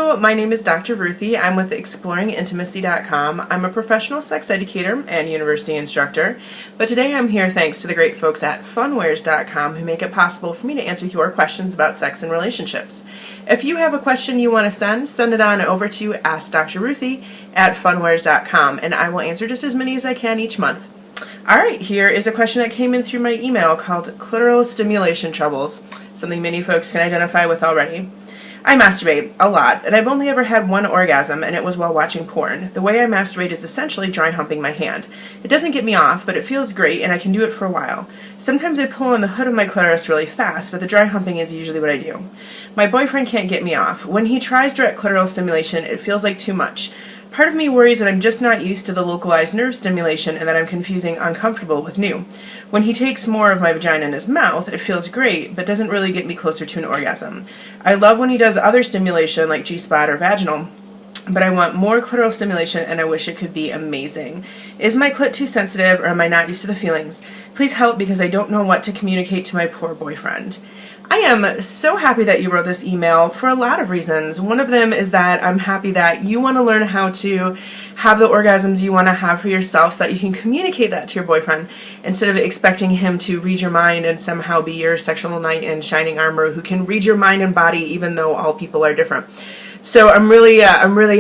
Hello, my name is Dr. Ruthie. I'm with ExploringIntimacy.com. I'm a professional sex educator and university instructor, but today I'm here thanks to the great folks at Funwares.com who make it possible for me to answer your questions about sex and relationships. If you have a question you want to send it on over to AskDrRuthie at Funwares.com, and I will answer just as many as I can each month. Alright, here is a question that came in through my email called Clitoral Stimulation Troubles, something many folks can identify with already. I masturbate a lot, and I've only ever had one orgasm, and it was while watching porn. The way I masturbate is essentially dry humping my hand. It doesn't get me off, but it feels great, and I can do it for a while. Sometimes I pull on the hood of my clitoris really fast, but the dry humping is usually what I do. My boyfriend can't get me off. When he tries direct clitoral stimulation, it feels like too much. Part of me worries that I'm just not used to the localized nerve stimulation and that I'm confusing uncomfortable with new. When he takes more of my vagina in his mouth, it feels great, but doesn't really get me closer to an orgasm. I love when he does other stimulation like G-spot or vaginal, but I want more clitoral stimulation and I wish it could be amazing. Is my clit too sensitive or am I not used to the feelings? Please help because I don't know what to communicate to my poor boyfriend. I am so happy that you wrote this email for a lot of reasons. One of them is that I'm happy that you want to learn how to have the orgasms you want to have for yourself so that you can communicate that to your boyfriend instead of expecting him to read your mind and somehow be your sexual knight in shining armor who can read your mind and body even though all people are different. So I'm really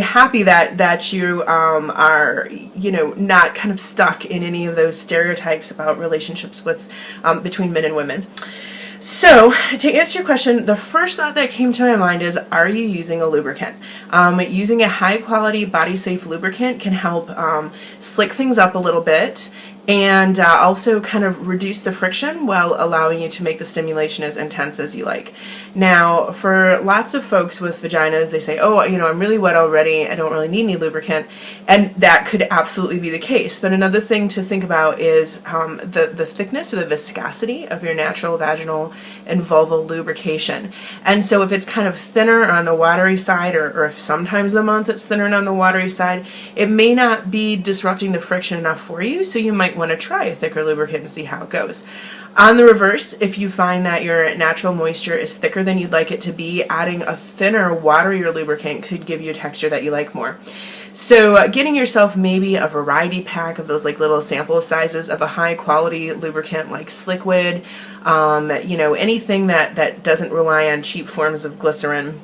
happy that you are not kind of stuck in any of those stereotypes about relationships with between men and women. So, to answer your question, the first thought that came to my mind is, are you using a lubricant? Using a high-quality, body-safe lubricant can help slick things up a little bit and also kind of reduce the friction while allowing you to make the stimulation as intense as you like. Now, for lots of folks with vaginas, they say, oh, I'm really wet already, I don't really need any lubricant, and that could absolutely be the case. But another thing to think about is the thickness or the viscosity of your natural vaginal and vulval lubrication. And so if it's kind of thinner on the watery side, or if sometimes the month it's thinner on the watery side, it may not be disrupting the friction enough for you, so you might want to try a thicker lubricant and see how it goes. On the reverse, if you find that your natural moisture is thicker than you'd like it to be, adding a thinner, waterier lubricant could give you a texture that you like more. So getting yourself maybe a variety pack of those like little sample sizes of a high quality lubricant like Sliquid, anything that doesn't rely on cheap forms of glycerin,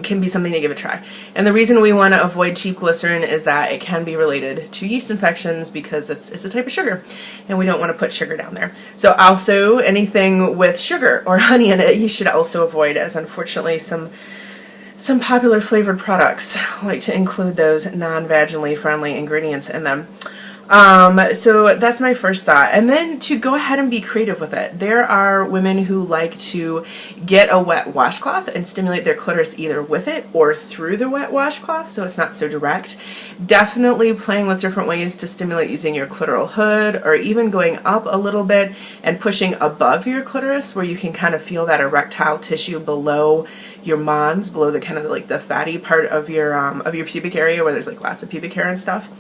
can be something to give a try. And the reason we want to avoid cheap glycerin is that it can be related to yeast infections because it's a type of sugar and we don't want to put sugar down there. So also anything with sugar or honey in it you should also avoid, as unfortunately some popular flavored products like to include those non-vaginally friendly ingredients in them. So that's my first thought. And then to go ahead and be creative with it. There are women who like to get a wet washcloth and stimulate their clitoris either with it or through the wet washcloth so it's not so direct. Definitely playing with different ways to stimulate using your clitoral hood or even going up a little bit and pushing above your clitoris where you can kind of feel that erectile tissue below your mons, below the kind of like the fatty part of your pubic area where there's like lots of pubic hair and stuff.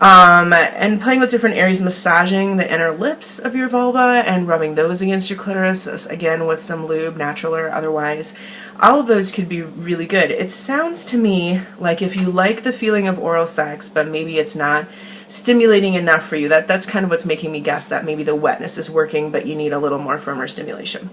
And playing with different areas, massaging the inner lips of your vulva and rubbing those against your clitoris, again with some lube, natural or otherwise. All of those could be really good. It sounds to me like if you like the feeling of oral sex, but maybe it's not stimulating enough for you, that's kind of what's making me guess that maybe the wetness is working, but you need a little more firmer stimulation.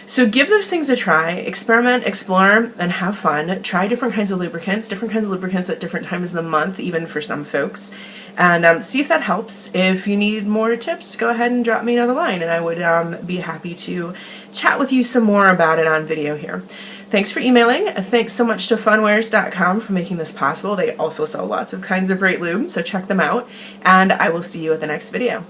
So give those things a try, experiment, explore, and have fun. Try different kinds of lubricants at different times of the month, even for some folks. And see if that helps. If you need more tips, go ahead and drop me another line, and I would be happy to chat with you some more about it on video here. Thanks for emailing. Thanks so much to Funwares.com for making this possible. They also sell lots of kinds of great lube, so check them out. And I will see you at the next video.